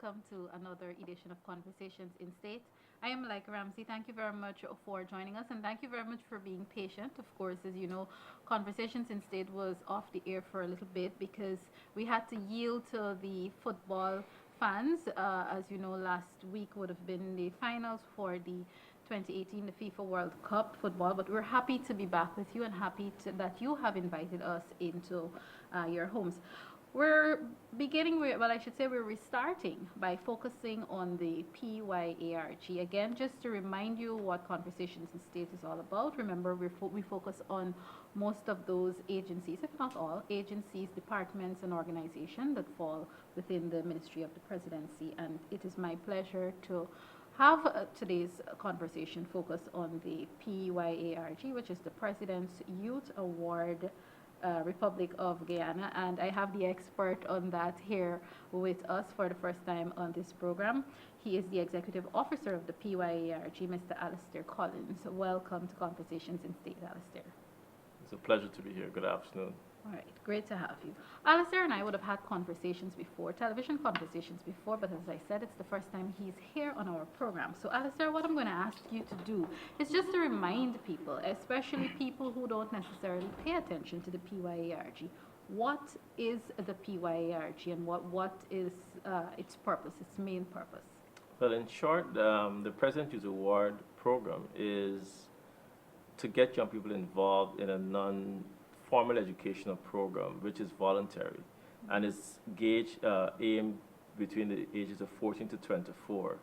welcome to another edition of Conversations in State. I am like Ramsey. Thank you very much for joining us, and thank you very much for being patient. Of course, as you know, Conversations in State was off the air for a little bit because we had to yield to the football fans. As you know, last week would have been the finals for the 2018 the FIFA World Cup football, but we're happy to be back with you and that you have invited us into your homes. We're well, I should say we're restarting by focusing on the PYARG. Again, just to remind you what Conversations in State is all about. Remember, we focus on most of those agencies, if not all, agencies, departments, and organizations that fall within the Ministry of the Presidency. And it is my pleasure to have today's conversation focus on the PYARG, which is the President's Youth Award Republic of Guyana, and I have the expert on that here with us for the first time on this program. He is the Executive Officer of the PYARG, Mr. Allister Collins. Welcome to Conversations in State, Allister. It's a pleasure to be here. Good afternoon. All right, great to have you. Alistair and I would have had conversations before, television conversations before, but as I said, it's the first time he's here on our program. So, Alistair, what I'm going to ask you to do is just to remind people, especially people who don't necessarily pay attention to the PYARG, what is the PYARG and what is its purpose, its main purpose? Well, in short, the President Youth Award program is to get young people involved in a non-formal educational program, which is voluntary, and it's aimed between the ages of 14 to 24.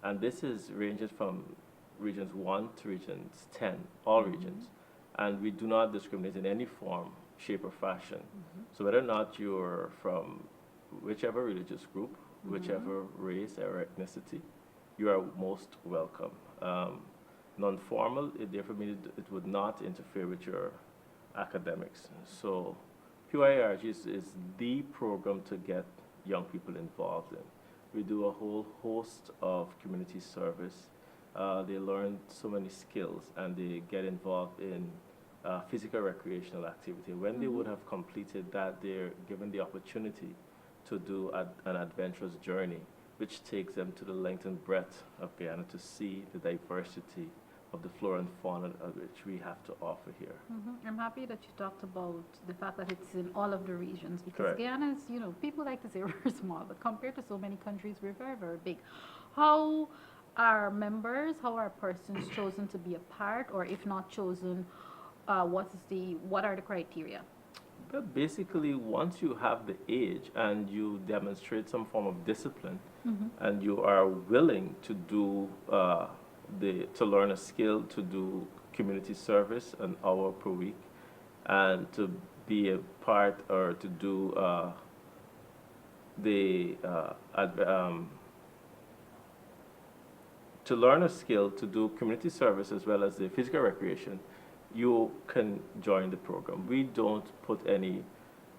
And this ranges from regions 1 to regions 10, all regions. And we do not discriminate in any form, shape, or fashion. So whether or not you're from whichever religious group, whichever race or ethnicity, you are most welcome. Non-formal, it therefore means it would not interfere with your academics. So PYARG is the program to get young people involved in. We do a whole host of community service. They learn so many skills and they get involved in physical recreational activity. When they would have completed that, they're given the opportunity to do an adventurous journey, which takes them to the length and breadth of Guyana to see the diversity of the flora and fauna which we have to offer here. I'm happy that you talked about the fact that it's in all of the regions because Correct. Guyana is, people like to say we're small, but compared to so many countries, we're very, very big. How are persons chosen to be a part, or if not chosen, what are the criteria? But basically, once you have the age and you demonstrate some form of discipline, and you are willing to do to learn a skill, to do community service an hour per week, and to be a part or to do to learn a skill, to do community service as well as the physical recreation, you can join the program. We don't put any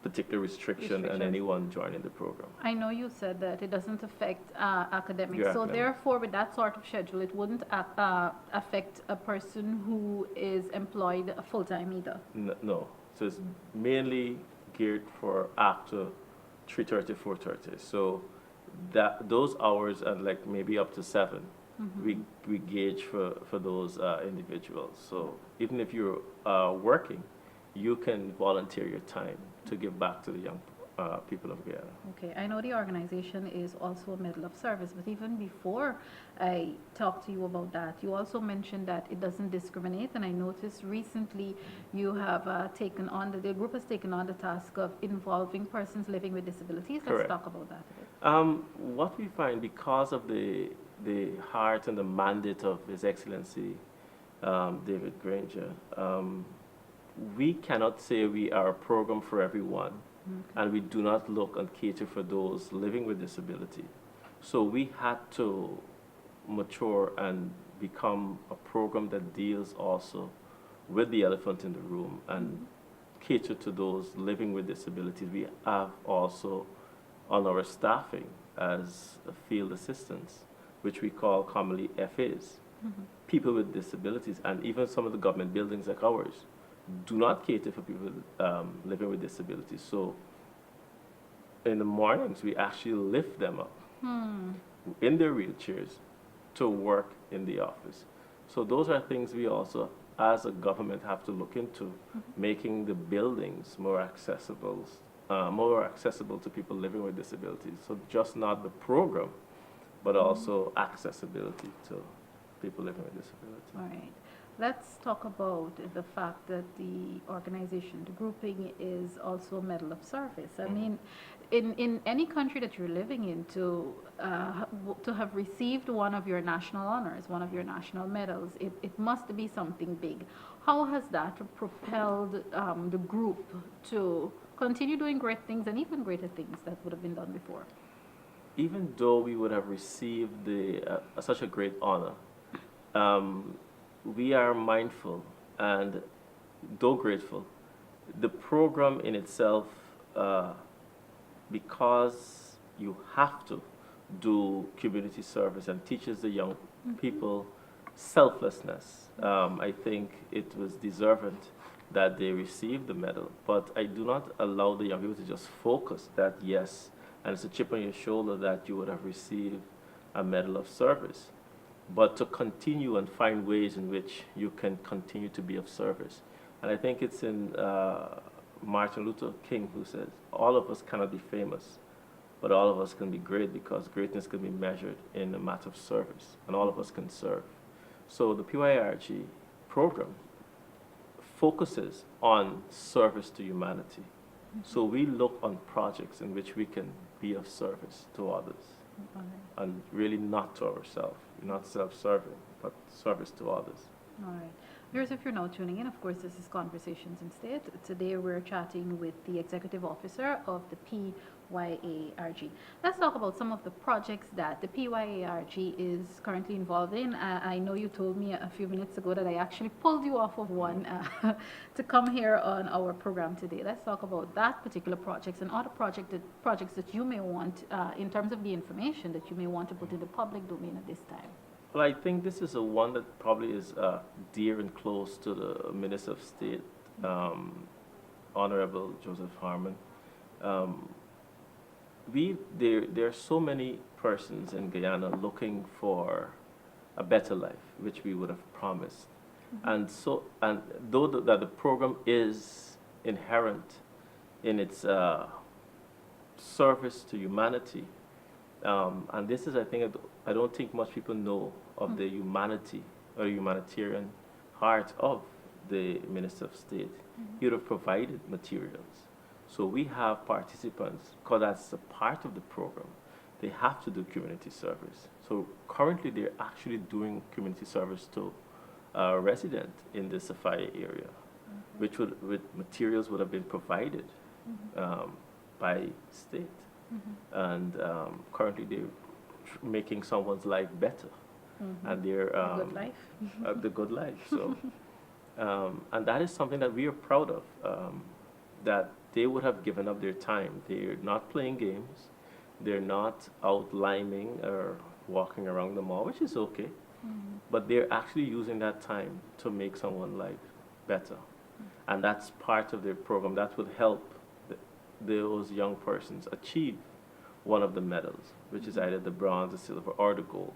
particular restriction on anyone joining the program. I know you said that it doesn't affect academics, so therefore with that sort of schedule it wouldn't affect a person who is employed full-time either? No, so it's mainly geared for after 3:30, 4:30. So those hours and like maybe up to 7, we gauge for those individuals. So even if you're working, you can volunteer your time to give back to the young people of Guyana. Okay, I know the organization is also a medal of service, but even before I talked to you about that, you also mentioned that it doesn't discriminate, and I noticed recently you have the group has taken on the task of involving persons living with disabilities. Correct. Let's talk about that a bit. What we find, because of the heart and the mandate of His Excellency David Granger, we cannot say we are a program for everyone, and we do not look and cater for those living with disability. So we had to mature and become a program that deals also with the elephant in the room and cater to those living with disabilities. We have also on our staffing as field assistants, which we call commonly FAs, people with disabilities, and even some of the government buildings like ours do not cater for people living with disabilities. So in the mornings, we actually lift them up in their wheelchairs to work in the office. So those are things we also, as a government, have to look into, making the buildings more accessible to people living with disabilities. So just not the program, but also accessibility to people living with disabilities. All right. Let's talk about the fact that the organization, the grouping, is also a medal of service. I mean, in any country that you're living in, to have received one of your national honors, one of your national medals, it must be something big. How has that propelled the group to continue doing great things and even greater things that would have been done before? Even though we would have received such a great honor, we are mindful and, though grateful, the program in itself, because you have to do community service and teaches the young people selflessness, I think it was deserving that they received the medal. But I do not allow the young people to just focus that, yes, and it's a chip on your shoulder that you would have received a medal of service, but to continue and find ways in which you can continue to be of service. And I think it's in Martin Luther King who says, all of us cannot be famous, but all of us can be great, because greatness can be measured in a matter of service, and all of us can serve. So the PYARG program focuses on service to humanity. So we look on projects in which we can be of service to others, and really not to ourselves. We're not self-serving, but service to others. All right. Viewers, if you're now tuning in, of course, this is Conversations in State. Today we're chatting with the Executive Officer of the PYARG. Let's talk about some of the projects that the PYARG is currently involved in. I know you told me a few minutes ago that I actually pulled you off of one to come here on our program today. Let's talk about that particular projects and other projects that you may want, in terms of the information that you may want to put in the public domain at this time. Well, I think this is a one that probably is dear and close to the Minister of State, Honorable Joseph Harmon. There are so many persons in Guyana looking for a better life, which we would have promised. And though the program is inherent in its service to humanity, and this is, I think, I don't think much people know of the humanity or humanitarian heart of the Minister of State. He would have provided materials. So we have participants, because that's a part of the program, they have to do community service. So currently they're actually doing community service to a resident in the Sophia area, which with materials would have been provided by state. And currently they're making someone's life better. And they're The good life. the good life. So, and that is something that we are proud of, that they would have given up their time. They're not playing games. They're not out liming or walking around the mall, which is okay. But they're actually using that time to make someone's life better. And that's part of their program. That would help those young persons achieve one of the medals, which is either the bronze, the silver, or the gold.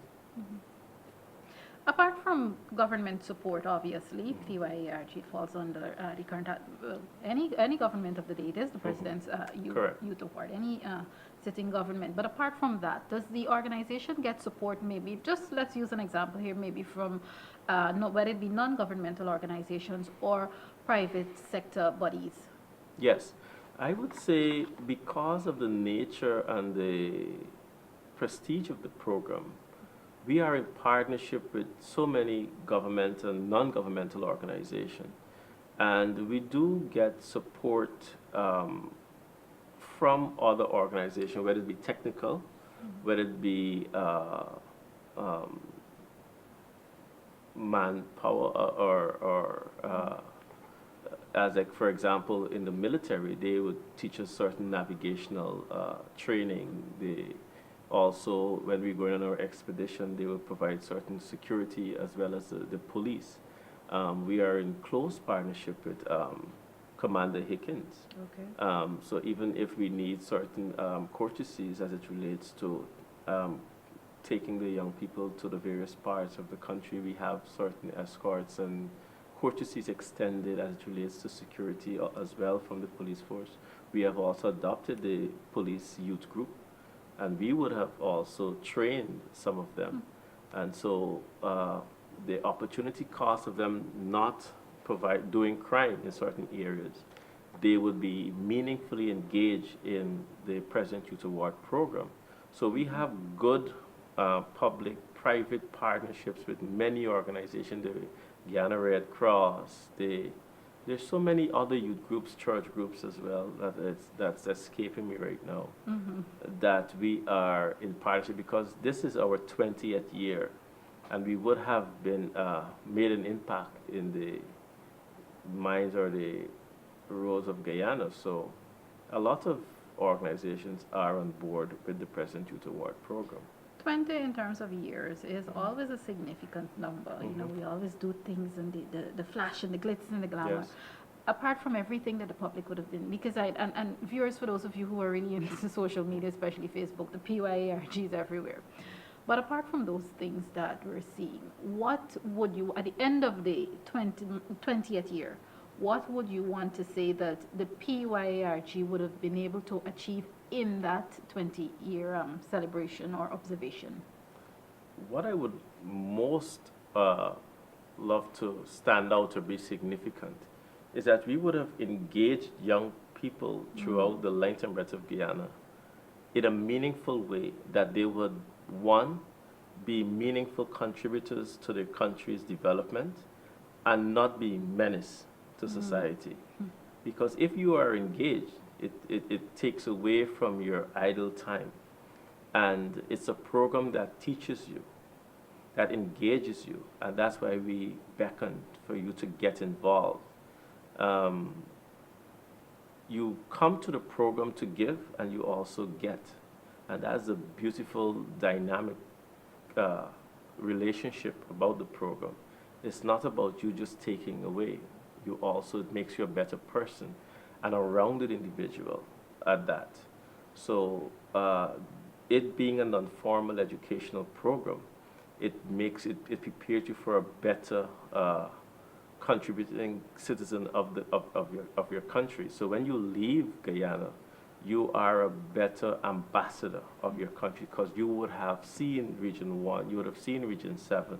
Apart from government support, obviously, PYARG falls under the current, any government of the day. It is the President's Youth Award, any sitting government. But apart from that, does the organization get support, maybe, just let's use an example here, maybe from, whether it be non-governmental organizations or private sector bodies? Yes. I would say because of the nature and the prestige of the program, we are in partnership with so many governmental and non-governmental organizations. And we do get support from other organizations, whether it be technical, whether it be manpower or as like, for example, in the military, they would teach us certain navigational training. They also, when we go on our expedition, they will provide certain security as well as the police. We are in close partnership with Commander Hickens. Okay. So even if we need certain courtesies as it relates to um, taking the young people to the various parts of the country. We have certain escorts and courtesies extended as it relates to security as well from the police force. We have also adopted the police youth group, and we would have also trained some of them. And so the opportunity cost of them not doing crime in certain areas, they would be meaningfully engaged in the President Youth Award program. So we have good public-private partnerships with many organizations, the Guyana Red Cross, there's so many other youth groups, church groups as well, that's escaping me right now, that we are in partnership because this is our 20th year, and we would have been made an impact in the minds or the roads of Guyana. So a lot of organizations are on board with the President Youth Award program. 20 in terms of years is always a significant number. You know, we always do things and the flash and the glitz and the glamour. Yes. Apart from everything that the public would have been, because and viewers, for those of you who are really into social media, especially Facebook, the PYARG is everywhere. But apart from those things that we're seeing, what would you, at the end of the 20th year, what would you want to say that the PYARG would have been able to achieve in that 20-year celebration or observation? What I would most love to stand out or be significant is that we would have engaged young people throughout the length and breadth of Guyana in a meaningful way, that they would, one, be meaningful contributors to their country's development and not be menace to society. Because if you are engaged, it takes away from your idle time. And it's a program that teaches you, that engages you, and that's why we beckon for you to get involved. You come to the program to give, and you also get. And that's a beautiful, dynamic relationship about the program. It's not about you just taking away. You also, it makes you a better person and a rounded individual at that. So it being a non-formal educational program, it prepares you for a better contributing citizen of your country. So when you leave Guyana, you are a better ambassador of your country, because you would have seen Region 1, you would have seen Region 7.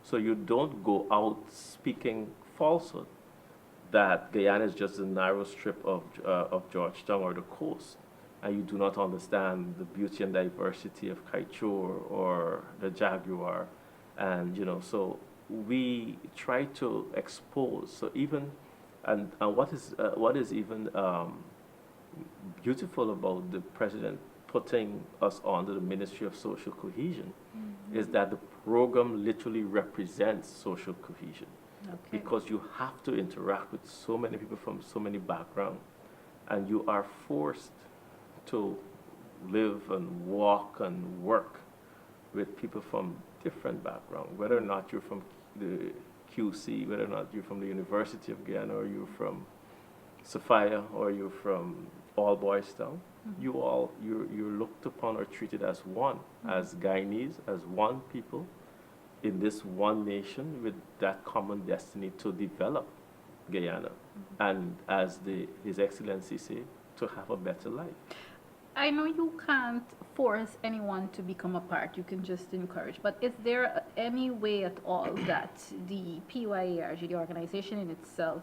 So you don't go out speaking falsehood that Guyana is just a narrow strip of Georgetown or the coast, and you do not understand the beauty and diversity of Kaichur or the Jaguar. And so we try to expose. So even and what is even beautiful about the president putting us under the Ministry of Social Cohesion is that the program literally represents social cohesion. Okay. Because you have to interact with so many people from so many backgrounds, and you are forced to live and walk and work with people from different backgrounds, whether or not you're from the QC, whether or not you're from the University of Guyana, or you're from Sophia, or you're from All Boys Town. You're looked upon or treated as one, as Guyanese, as one people in this one nation with that common destiny to develop Guyana, and as His Excellency said, to have a better life. I know you can't force anyone to become a part, you can just encourage, but is there any way at all that the PYARG, the organization in itself,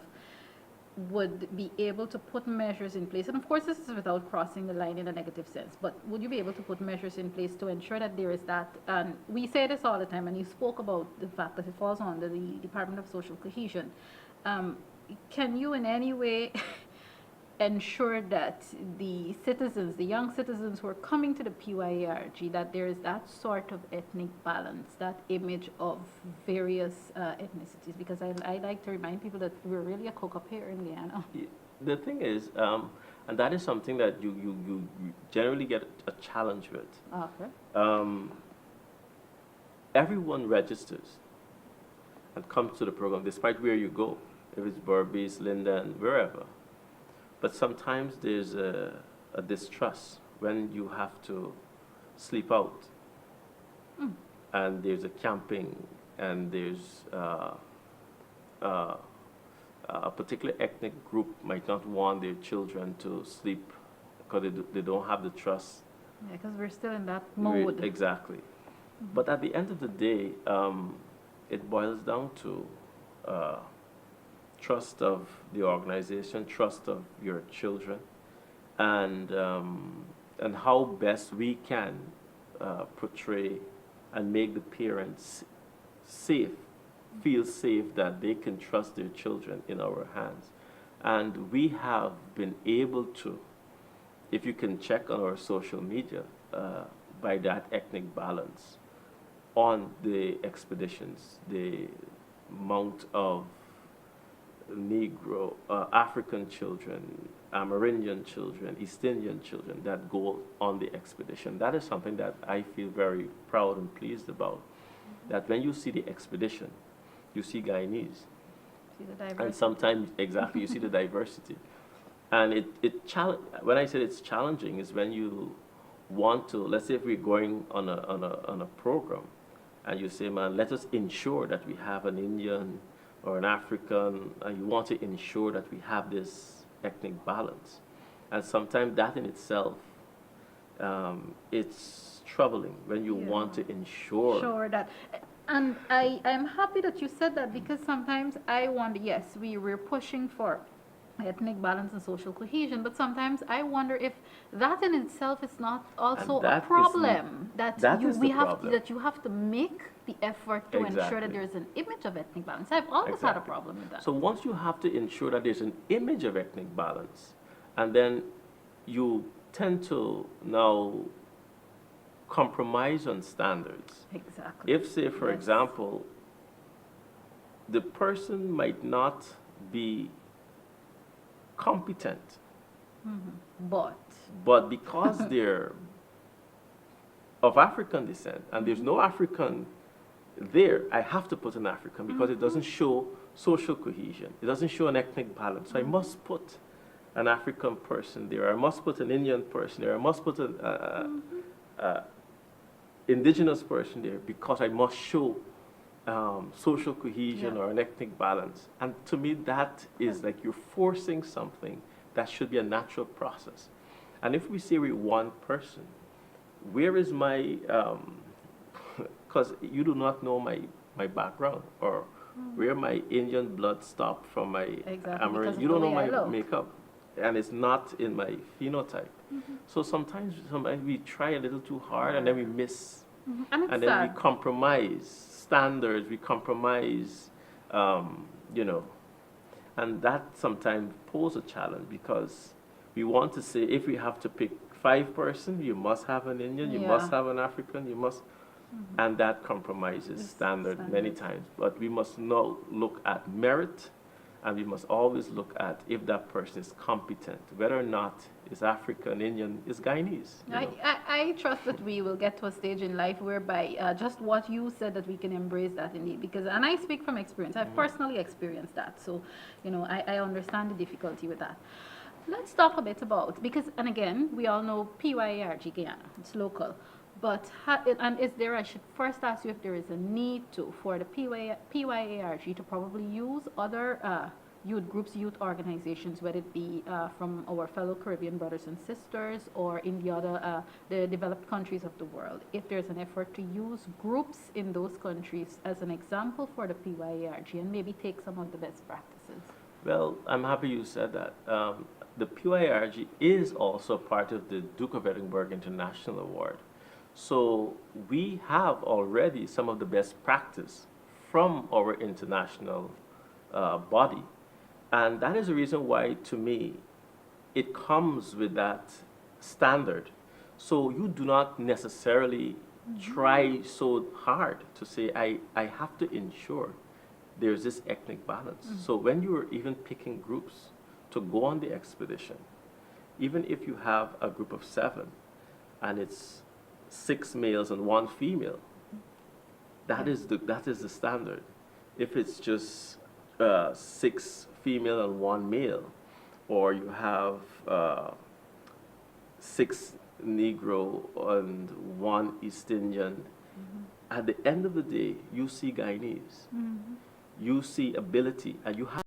would be able to put measures in place? And of course, this is without crossing the line in a negative sense, but would you be able to put measures in place to ensure that there is that, and we say this all the time, and you spoke about the fact that it falls under the Department of Social Cohesion. Can you in any way ensure that the citizens, the young citizens who are coming to the PYARG, that there is that sort of ethnic balance, that image of various ethnicities? Because I like to remind people that we're really a cook-up here in Guyana. The thing is, and that is something that you generally get a challenge with. Okay. Everyone registers and comes to the program, despite where you go, if it's Berbice, Linden, wherever. But sometimes there's a distrust when you have to sleep out, Mm. and there's a camping, and there's a particular ethnic group might not want their children to sleep because they don't have the trust. Yeah, because we're still in that mode. Exactly. But at the end of the day, it boils down to uh, trust of the organization, trust of your children, and how best we can portray and make the parents safe, feel safe that they can trust their children in our hands. And we have been able to, if you can check on our social media, by that ethnic balance on the expeditions, the amount of Negro, African children, Amerindian children, East Indian children that go on the expedition. That is something that I feel very proud and pleased about. That when you see the expedition, you see Guyanese. See the diversity. And sometimes, exactly, you see the diversity. And when I said it's challenging is when you want to, let's say if we're going on a program, and you say, man, let us ensure that we have an Indian or an African, and you want to ensure that we have this ethnic balance. And sometimes that in itself, it's troubling when you want to ensure. Sure that. And I'm happy that you said that, because sometimes I wonder, yes, we're pushing for ethnic balance and social cohesion, but sometimes I wonder if that in itself is not also a problem that you have to make the effort to ensure that there's an image of ethnic balance. I've always had a problem with that. So once you have to ensure that there's an image of ethnic balance, and then you tend to now compromise on standards. Exactly. If, say, for example, the person might not be competent, but because they're of African descent and there's no African there, I have to put an African because it doesn't show social cohesion. It doesn't show an ethnic balance. So I must put an African person there. I must put an Indian person there. I must put an indigenous person there because I must show social cohesion or an ethnic balance. And to me, that is like you're forcing something that should be a natural process. And if we say we're one person, where is my, because you do not know my background or where my Indian blood stopped from my American, you don't know my makeup. And it's not in my phenotype. So sometimes we try a little too hard and then we miss. And then we compromise standards, we compromise, and that sometimes poses a challenge because we want to say if we have to pick 5 persons, you must have an Indian, you must have an African, you must, and that compromises standard many times. But we must now look at merit, and we must always look at if that person is competent, whether or not is African, Indian, is Guyanese. I trust that we will get to a stage in life whereby just what you said, that we can embrace that indeed. Because, and I speak from experience, I've personally experienced that. So, I understand the difficulty with that. Let's talk a bit about, because, and again, we all know PYARG Guyana, it's local. But, I should first ask you if there is a need for the PYARG to probably use other youth groups, youth organizations, whether it be from our fellow Caribbean brothers and sisters or in the developed countries of the world. If there's an effort to use groups in those countries as an example for the PYARG and maybe take some of the best practices. Well, I'm happy you said that. The PYARG is also part of the Duke of Edinburgh International Award. So we have already some of the best practice from our international body. And that is the reason why, to me, it comes with that standard. So you do not necessarily try so hard to say, I have to ensure there's this ethnic balance. So when you're even picking groups to go on the expedition, even if you have a group of 7 and it's 6 males and 1 female, that is the standard. If it's just 6 female and 1 male, or you have 6 Negro and one East Indian, at the end of the day, you see Guyanese. You see ability, and you have